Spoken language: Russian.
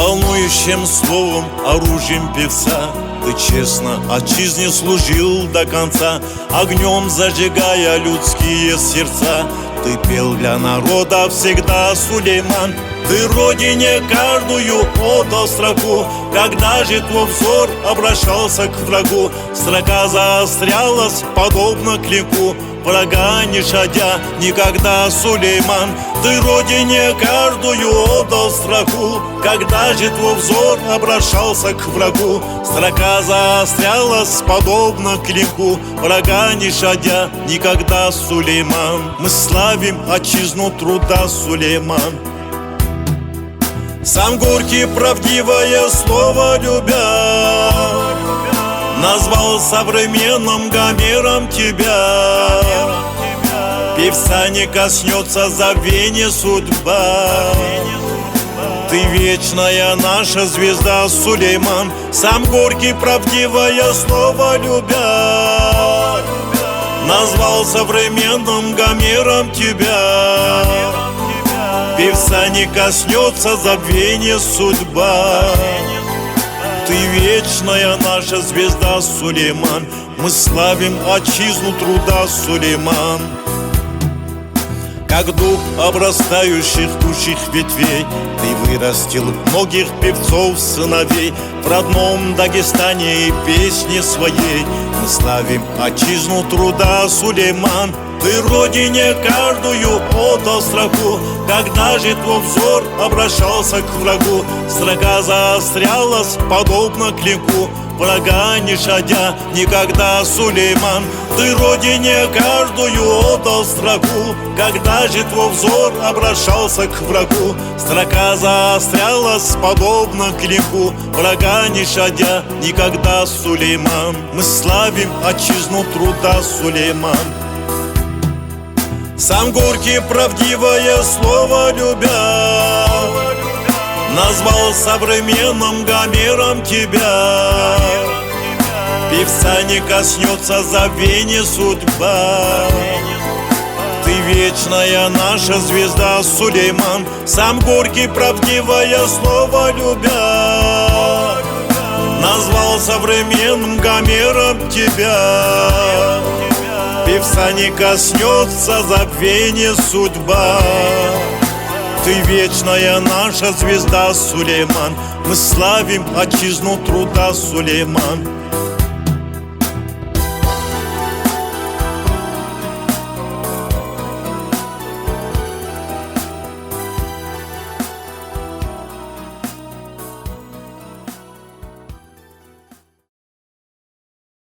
Волнующим словом, оружием певца ты честно отчизне служил до конца, огнем зажигая людские сердца. Ты пел для народа всегда, Сулейман. Ты родине каждую отдал строку. Когда же твой взор обращался к врагу, строка заострялась, подобно клинку. Врага не щадя никогда, Сулейман. Ты родине каждую отдал строку. Когда же твой взор обращался к врагу, строка заострялась, подобно клинку. Врага не щадя никогда, Сулейман. Мы славим отчизну труда, Сулейман. Сам Горький, правдивое слово любя, назвал современным Гомером тебя. Певца не коснется забвения судьба. Ты вечная наша звезда, Сулейман. Сам Горький, правдивое слово любя, назвал современным Гомером тебя. Певца не коснется забвения судьба. Ты вечная наша звезда, Сулейман. Мы славим отчизну труда, Сулейман. Как дуб обрастающих тучных ветвей, ты вырастил многих певцов сыновей. В родном Дагестане и песни своей мы славим отчизну труда, Сулейман. Ты родине каждую отдал строку. Когда же твой взор обращался к врагу, строка заострялась, подобно клинку. Врага не щадя никогда, Сулейман. Ты родине каждую отдал строку. Когда же твой взор обращался к врагу, строка заострялась, подобно клинку. Врага не щадя никогда, Сулейман. Мы славим отчизну труда, Сулейман. Сам Горький, правдивое слово любя, назвал современным Гомером тебя. Певца не коснется забвения судьба. Ты вечная наша звезда, Сулейман. Сам Горький, правдивое слово любя, назвал современным Гомером тебя. Певца не коснется забвения судьба. Ты вечная наша звезда, Сулейман. Мы славим отчизну труда, Сулейман.